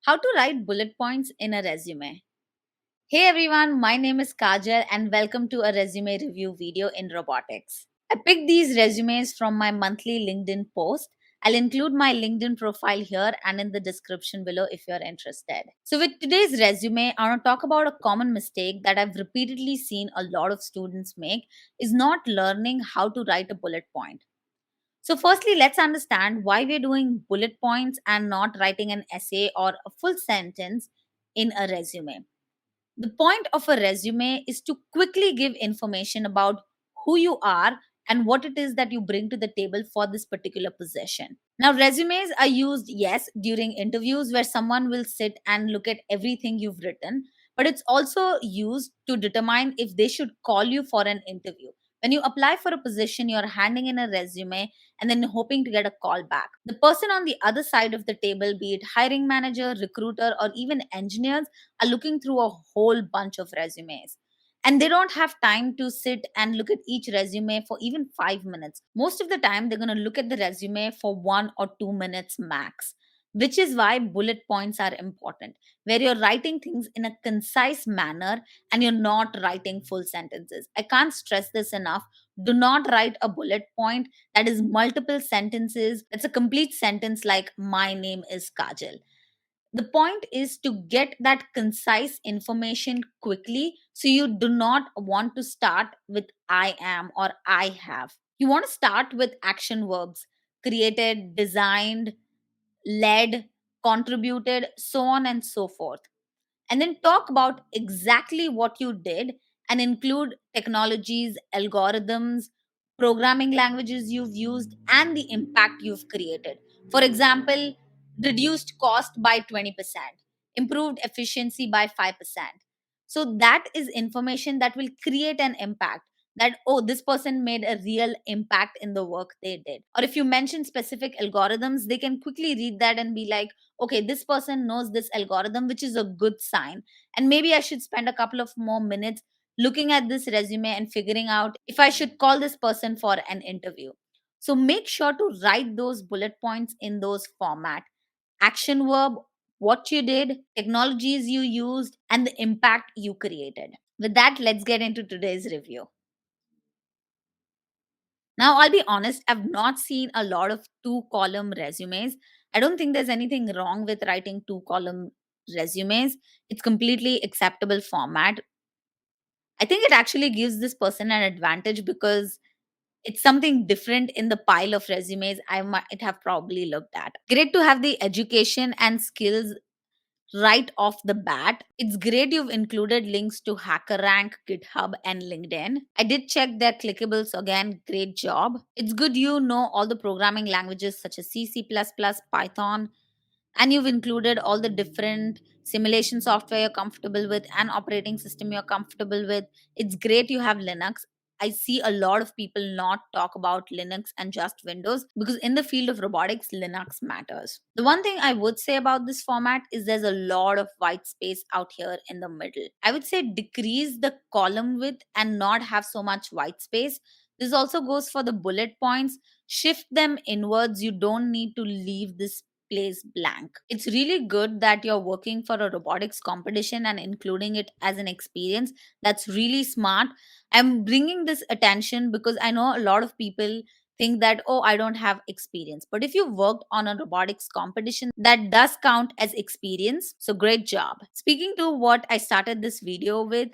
How to write bullet points in a resume. Hey everyone, my name is Kajal and welcome to a resume review video in robotics. I picked these resumes from my monthly LinkedIn post. I'll include my LinkedIn profile here and in the description below if you're interested. So, with today's resume, I want to talk about a common mistake that I've repeatedly seen a lot of students make is not learning how to write a bullet point. So, firstly, let's understand why we're doing bullet points and not writing an essay or a full sentence in a resume. The point of a resume is to quickly give information about who you are and what it is that you bring to the table for this particular position. Now, resumes are used, yes, during interviews where someone will sit and look at everything you've written, but it's also used to determine if they should call you for an interview. When you apply for a position, you're handing in a resume and then hoping to get a call back. The person on the other side of the table, be it hiring manager, recruiter, or even engineers, are looking through a whole bunch of resumes. And they don't have time to sit and look at each resume for even 5 minutes. Most of the time, they're going to look at the resume for 1 or 2 minutes max, which is why bullet points are important, where you're writing things in a concise manner and you're not writing full sentences. I can't stress this enough. Do not write a bullet point that is multiple sentences. That's a complete sentence like, my name is Kajal. The point is to get that concise information quickly, so you do not want to start with I am or I have. You want to start with action verbs: created, designed, led, contributed, so on and so forth, and then talk about exactly what you did and include technologies, algorithms, programming languages you've used, and the impact you've created. For example, reduced cost by 20%, improved efficiency by 5%. So, that is information that will create an impact, that, oh, this person made a real impact in the work they did. Or if you mention specific algorithms, they can quickly read that and be like, okay, this person knows this algorithm, which is a good sign. And maybe I should spend a couple of more minutes looking at this resume and figuring out if I should call this person for an interview. So make sure to write those bullet points in those format: action verb, what you did, technologies you used, and the impact you created. With that, let's get into today's review. Now, I'll be honest, I've not seen a lot of two-column resumes. I don't think there's anything wrong with writing two-column resumes. It's completely acceptable format. I think it actually gives this person an advantage because it's something different in the pile of resumes I might have probably looked at. Great to have the education and skills right off the bat. It's great you've included links to HackerRank, GitHub, and LinkedIn. I did check their clickables again. Great job. It's good you know all the programming languages such as C, C++, Python, and you've included all the different simulation software you're comfortable with and operating system you're comfortable with. It's great you have Linux. I see a lot of people not talk about Linux and just Windows because in the field of robotics, Linux matters. The one thing I would say about this format is there's a lot of white space out here in the middle. I would say decrease the column width and not have so much white space. This also goes for the bullet points. Shift them inwards. You don't need to leave this place blank. It's really good that you're working for a robotics competition and including it as an experience. That's really smart. I'm bringing this attention because I know a lot of people think that, oh, I don't have experience. But if you worked on a robotics competition, that does count as experience. So great job. Speaking to what I started this video with,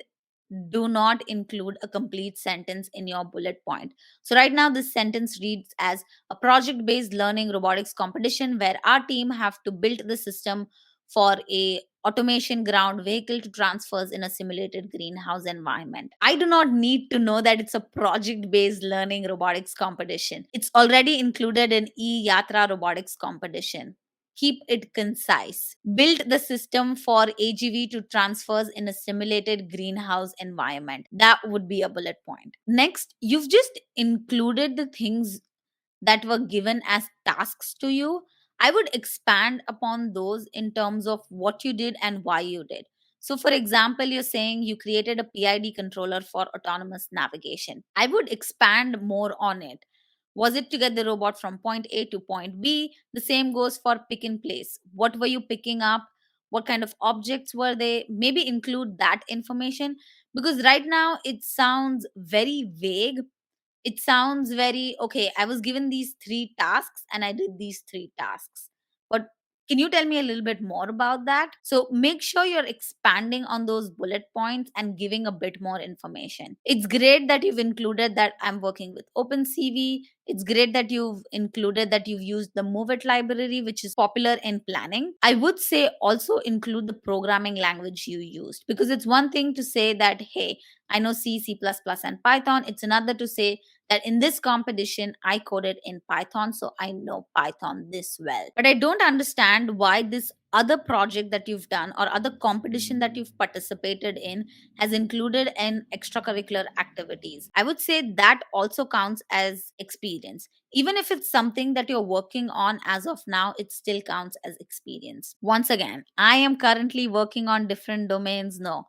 do not include a complete sentence in your bullet point. So, right now, this sentence reads as a project based learning robotics competition where our team have to build the system for a automation ground vehicle to transfers in a simulated greenhouse environment. I do not need to know that it's a project based learning robotics competition. It's already included in e-yatra robotics competition. Keep it concise. Build the system for AGV to transfers in a simulated greenhouse environment. That would be a bullet point. Next, you've just included the things that were given as tasks to you. I would expand upon those in terms of what you did and why you did. So, for example, you're saying you created a PID controller for autonomous navigation. I would expand more on it. Was it to get the robot from point A to point B? The same goes for pick and place. What were you picking up? what kind of objects were they. Maybe include that information, because right now it sounds very vague. It sounds very, okay, I was given these three tasks and I did these three tasks. But can you tell me a little bit more about that? So make sure you're expanding on those bullet points and giving a bit more information. It's great that you've included that I'm working with OpenCV. It's great that you've included that you've used the Move It library, which is popular in planning. I would say also include the programming language you used, because it's one thing to say that, hey, I know C, C++, and Python. It's another to say that in this competition, I coded in Python, so I know Python this well. But I don't understand why this other project that you've done or other competition that you've participated in has included in extracurricular activities. I would say that also counts as experience. Even if it's something that you're working on as of now, it still counts as experience. Once again, I am currently working on different domains. No,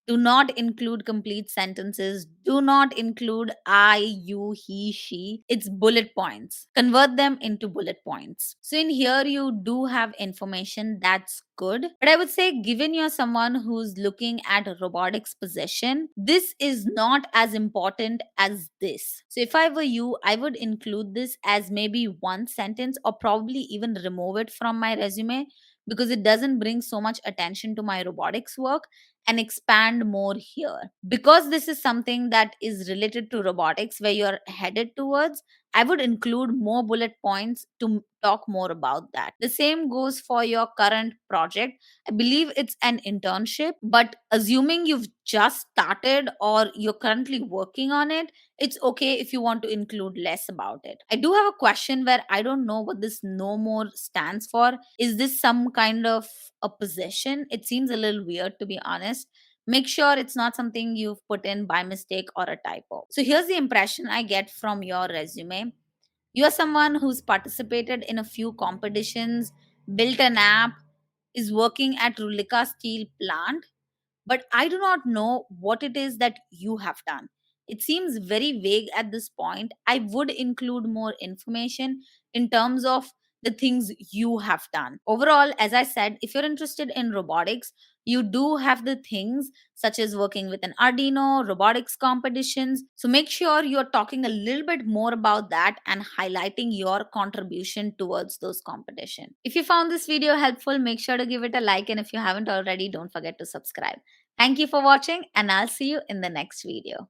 do not include complete sentences. Do not include I, you, he, she. It's bullet points. Convert them into bullet points. So in here, you do have information that's good. But I would say, given you're someone who's looking at a robotics position, this is not as important as this. So if I were you, I would include this as maybe one sentence, or probably even remove it from my resume, because it doesn't bring so much attention to my robotics work, and expand more here. Because this is something that is related to robotics where you're headed towards, I would include more bullet points to talk more about that. The same goes for your current project. I believe it's an internship, but assuming you've just started or you're currently working on it, it's okay if you want to include less about it. I do have a question where I don't know what this no more stands for. Is this some kind of a position? It seems a little weird, to be honest. Make sure it's not something you've put in by mistake or a typo. So here's the impression I get from your resume. You are someone who's participated in a few competitions, built an app, is working at Rulika Steel Plant, but I do not know what it is that you have done. It seems very vague at this point. I would include more information in terms of the things you have done. Overall, as I said, if you're interested in robotics, you do have the things such as working with an Arduino, robotics competitions. So make sure you're talking a little bit more about that and highlighting your contribution towards those competitions. If you found this video helpful, make sure to give it a like, and if you haven't already, don't forget to subscribe. Thank you for watching, and I'll see you in the next video.